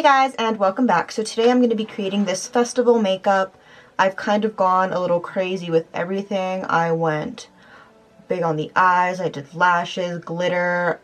guys, and welcome back. So today I'm going to be creating this festival makeup. I've kind of gone a little crazy with everything. I went big on the eyes, I did lashes, glitter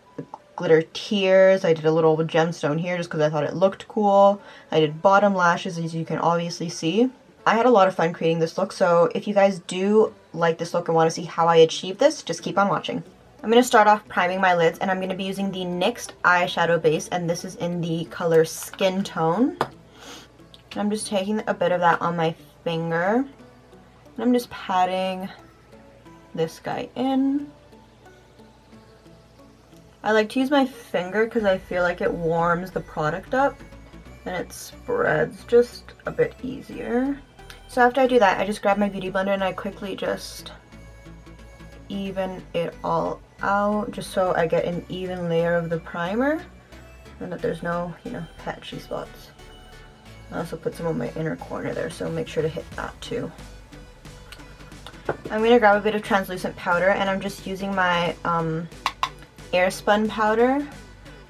tears, I did a little gemstone here just because I thought it looked cool. I did bottom lashes, as you can obviously see. I had a lot of fun creating this look, so if you guys do like this look and want to see how I achieved this, just keep on watching. I'm going to start off priming my lids, and I'm going to be using the Nyx Eyeshadow Base, and this is in the color Skin Tone. And I'm just taking a bit of that on my finger, and I'm just patting this guy in. I like to use my finger because I feel like it warms the product up, and it spreads just a bit easier. So after I do that, I just grab my beauty blender and I quickly just even it all out just so I get an even layer of the primer and that there's no, patchy spots. I also put some on my inner corner there, so make sure to hit that too. I'm going to grab a bit of translucent powder, and I'm just using my Airspun powder.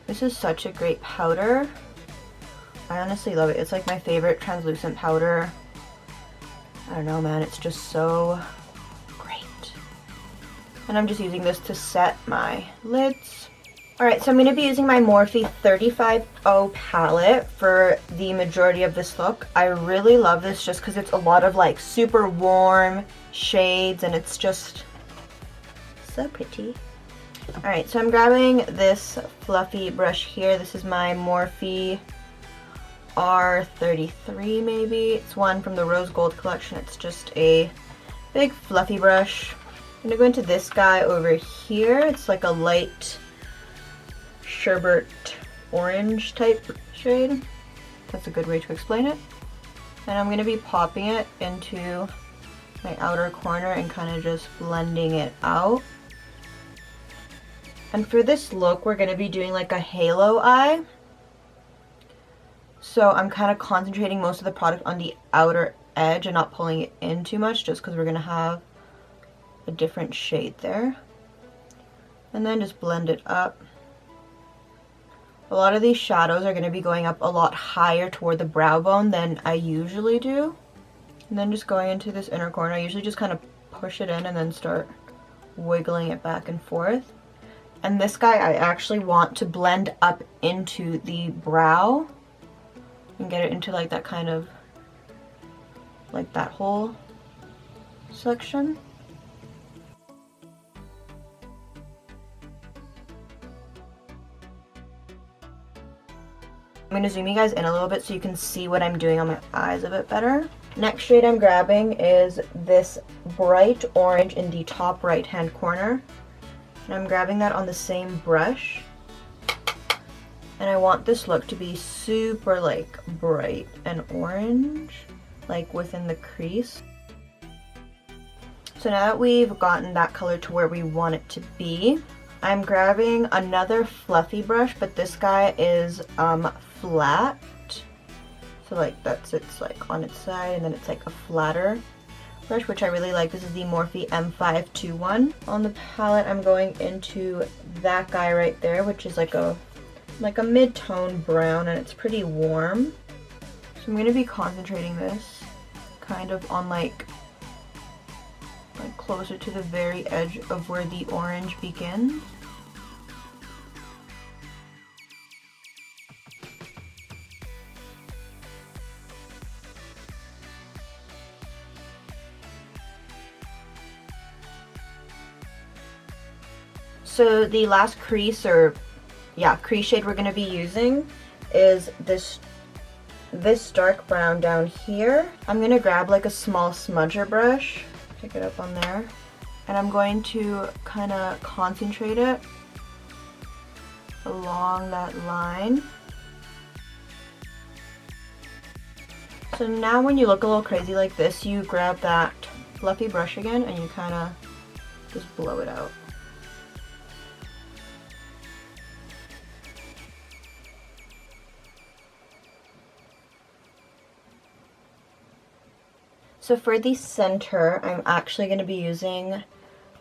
This is such a great powder. I honestly love it. It's like my favorite translucent powder. I don't know, man, it's just so great. And I'm just using this to set my lids. Alright, so I'm going to be using my Morphe 35O palette for the majority of this look. I really love this just because it's a lot of like super warm shades and it's just so pretty. Alright, so I'm grabbing this fluffy brush here. This is my Morphe R33 maybe. It's one from the Rose Gold collection. It's just a big fluffy brush. I'm going to go into this guy over here. It's like a light sherbet orange type shade. That's a good way to explain it. And I'm going to be popping it into my outer corner and kind of just blending it out. And for this look, we're going to be doing like a halo eye. So I'm kind of concentrating most of the product on the outer edge and not pulling it in too much, just because we're going to have a different shade there. And then just blend it up. A lot of these shadows are going to be going up a lot higher toward the brow bone than I usually do. And then just going into this inner corner, I usually just kind of push it in and then start wiggling it back and forth. And this guy I actually want to blend up into the brow and get it into like that kind of, like that whole section. I'm going to zoom you guys in a little bit so you can see what I'm doing on my eyes a bit better. Next shade I'm grabbing is this bright orange in the top right hand corner. And I'm grabbing that on the same brush. And I want this look to be super like bright and orange, like within the crease. So now that we've gotten that color to where we want it to be, I'm grabbing another fluffy brush, but this guy is flat. So like that sits like on its side, and then it's like a flatter brush, which I really like. This is the Morphe M521. On the palette, I'm going into that guy right there, which is like a mid-tone brown, and it's pretty warm. So I'm going to be concentrating this kind of on like closer to the very edge of where the orange begins. So the last crease shade we're going to be using is this dark brown down here. I'm going to grab like a small smudger brush, pick it up on there, and I'm going to kind of concentrate it along that line. So now when you look a little crazy like this, you grab that fluffy brush again and you kind of just blow it out. So for the center, I'm actually going to be using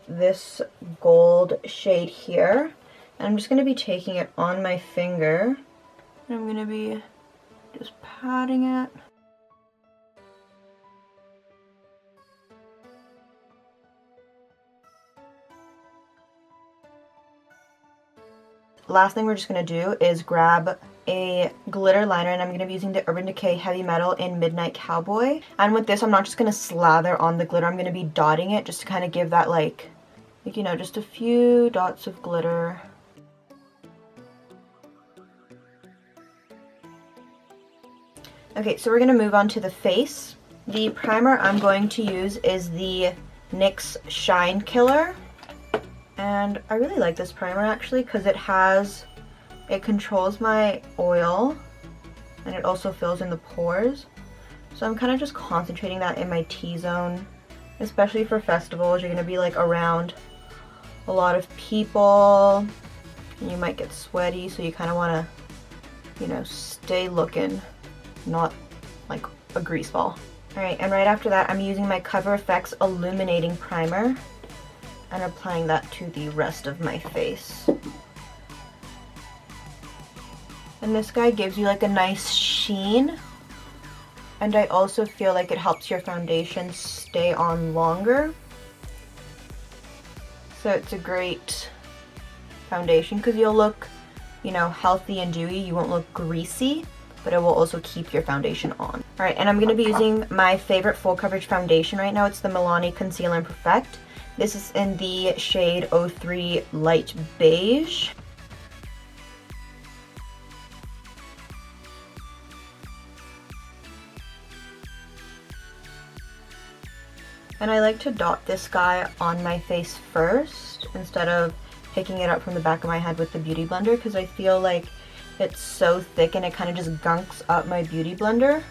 this gold shade here. And I'm just going to be taking it on my finger. And I'm going to be just patting it. Last thing we're just going to do is grab a glitter liner, and I'm going to be using the Urban Decay Heavy Metal in Midnight Cowboy. And with this, I'm not just going to slather on the glitter, I'm going to be dotting it just to kind of give that like, you know, just a few dots of glitter. Okay, so we're going to move on to the face. The primer I'm going to use is the NYX Shine Killer. And I really like this primer actually because it controls my oil and it also fills in the pores. So I'm kind of just concentrating that in my T-zone, especially for festivals. You're going to be like around a lot of people and you might get sweaty, so you kind of want to, you know, stay looking, not like a grease ball. Alright, and right after that I'm using my Cover FX Illuminating Primer and applying that to the rest of my face. And this guy gives you like a nice sheen, and I also feel like it helps your foundation stay on longer. So it's a great foundation because you'll look, you know, healthy and dewy. You won't look greasy, but it will also keep your foundation on. Alright, and I'm going to be using my favorite full coverage foundation right now. It's the Milani Conceal and Perfect. This is in the shade 03 Light Beige. And I like to dot this guy on my face first instead of picking it up from the back of my head with the Beauty Blender, because I feel like it's so thick and it kind of just gunks up my Beauty Blender.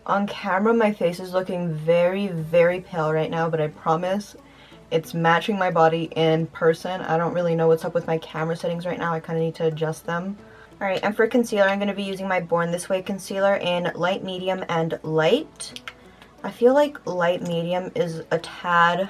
On camera, my face is looking very, very pale right now, but I promise it's matching my body in person. I don't really know what's up with my camera settings right now. I kind of need to adjust them. Alright, and for concealer, I'm going to be using my Born This Way concealer in light, medium, and light. I feel like light medium is a tad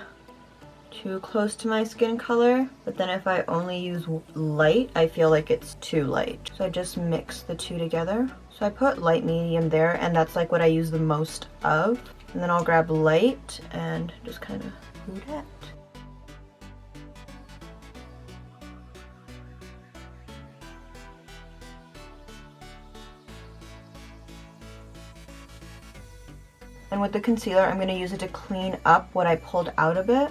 too close to my skin color, but then if I only use light, I feel like it's too light. So I just mix the two together. So I put light medium there, and that's like what I use the most of. And then I'll grab light and just kind of do that. And with the concealer, I'm going to use it to clean up what I pulled out of it.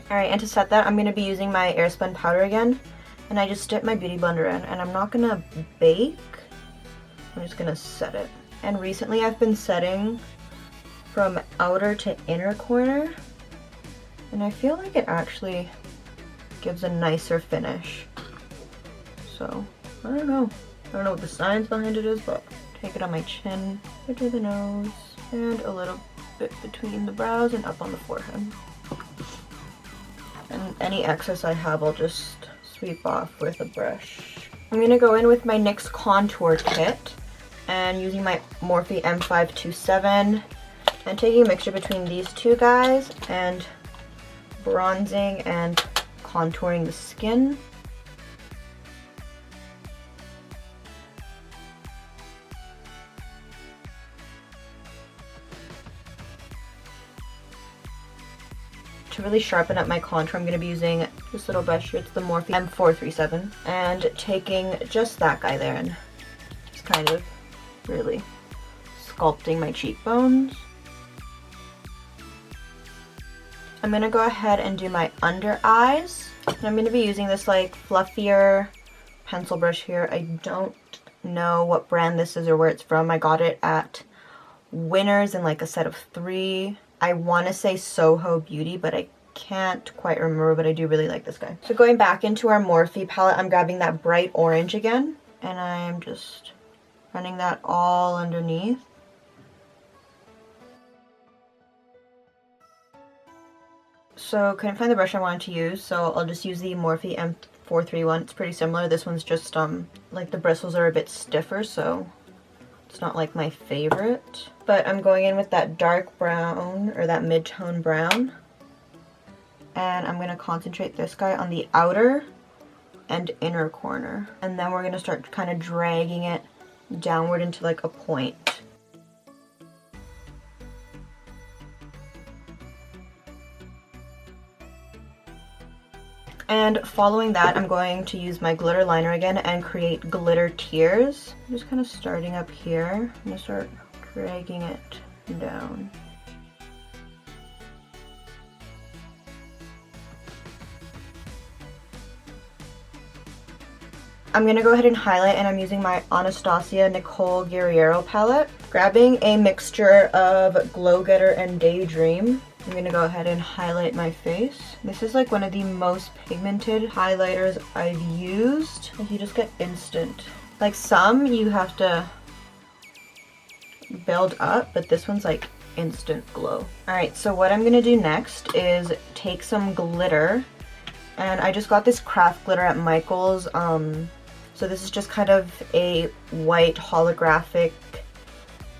Alright, and to set that, I'm going to be using my Airspun powder again. And I just dip my Beauty Blender in, and I'm not going to bake. I'm just going to set it. And recently I've been setting from outer to inner corner. And I feel like it actually gives a nicer finish. So, I don't know. I don't know what the science behind it is, but take it on my chin, under the nose, and a little bit between the brows and up on the forehead. And any excess I have, I'll just sweep off with a brush. I'm going to go in with my NYX Contour Kit and using my Morphe M527 and taking a mixture between these two guys and bronzing and contouring the skin. To really sharpen up my contour, I'm going to be using this little brush here. It's the Morphe M437, and taking just that guy there and just kind of really sculpting my cheekbones. I'm going to go ahead and do my under eyes, and I'm going to be using this like fluffier pencil brush here. I don't know what brand this is or where it's from. I got it at Winners in like a set of 3. I want to say Soho Beauty, but I can't quite remember, but I do really like this guy. So going back into our Morphe palette, I'm grabbing that bright orange again, and I'm just running that all underneath. So couldn't find the brush I wanted to use, so I'll just use the Morphe M431. It's pretty similar. This one's just like the bristles are a bit stiffer, so it's not like my favorite. But I'm going in with that dark brown, or that mid-tone brown. And I'm going to concentrate this guy on the outer and inner corner. And then we're going to start kind of dragging it downward into like a point. And following that, I'm going to use my glitter liner again and create glitter tears. I'm just kind of starting up here. I'm going to start dragging it down. I'm going to go ahead and highlight, and I'm using my Anastasia Nicole Guerriero palette. Grabbing a mixture of Glow Getter and Daydream. I'm going to go ahead and highlight my face. This is like one of the most pigmented highlighters I've used. Like, you just get instant. Like, some you have to build up, but this one's like instant glow. Alright, so what I'm going to do next is take some glitter. And I just got this craft glitter at Michael's. So this is just kind of a white holographic,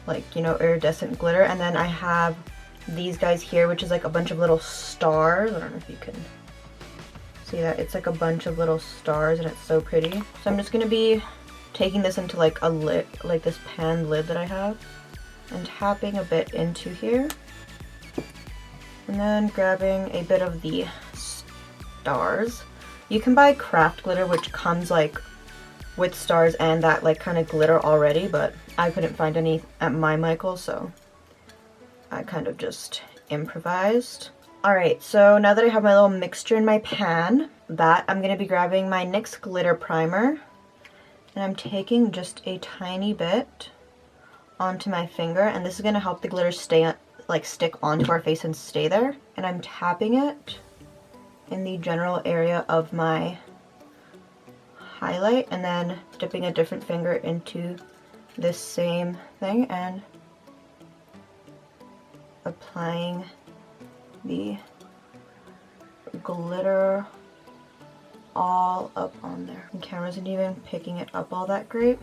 like, you know, iridescent glitter. And then I have these guys here, which is like a bunch of little stars. I don't know if you can see that. It's like a bunch of little stars, and it's so pretty. So I'm just going to be taking this into like a lid, like this pan lid that I have, and tapping a bit into here. And then grabbing a bit of the stars. You can buy craft glitter, which comes like with stars and that like kind of glitter already, but I couldn't find any at my Michael's, so I kind of just improvised. Alright, so now that I have my little mixture in my pan, I'm going to be grabbing my NYX glitter primer, and I'm taking just a tiny bit onto my finger, and this is going to help the glitter stay, like, stick onto our face and stay there. And I'm tapping it in the general area of my highlight, and then dipping a different finger into this same thing and applying the glitter all up on there. The camera isn't even picking it up all that great.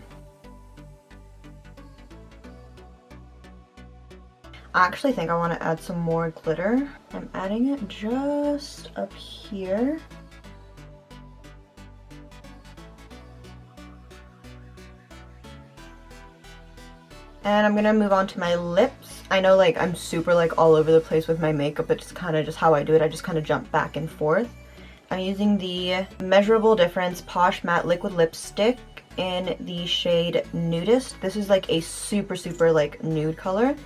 I actually think I want to add some more glitter. I'm adding it just up here. And I'm gonna move on to my lips. I know, like, I'm super like all over the place with my makeup, but it's kind of just how I do it. I just kind of jump back and forth. I'm using the Measurable Difference Posh Matte Liquid Lipstick in the shade Nudist. This is like a super like nude color.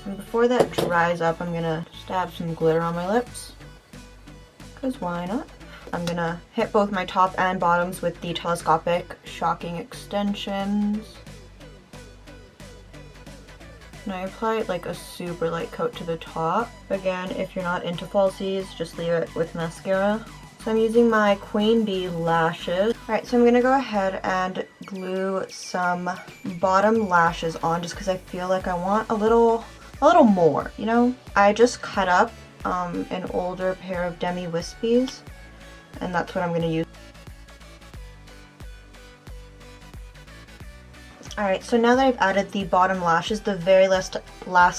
And before that dries up, I'm gonna just add some glitter on my lips, because why not? I'm gonna hit both my top and bottoms with the telescopic shocking extensions. And I apply like a super light coat to the top. Again, if you're not into falsies, just leave it with mascara. So I'm using my Queen Bee lashes. Alright, so I'm gonna go ahead and glue some bottom lashes on, just because I feel like I want a little more, you know? I just cut up an older pair of Demi Wispies, and that's what I'm going to use. Alright, so now that I've added the bottom lashes, the very last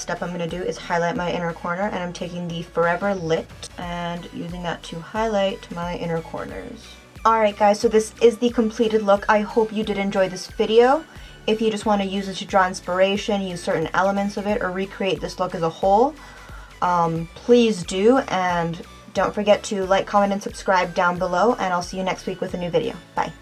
step I'm going to do is highlight my inner corner, and I'm taking the Forever Lit and using that to highlight my inner corners. Alright guys, so this is the completed look. I hope you did enjoy this video. If you just want to use it to draw inspiration, use certain elements of it, or recreate this look as a whole, please do, and don't forget to like, comment, and subscribe down below, and I'll see you next week with a new video. Bye.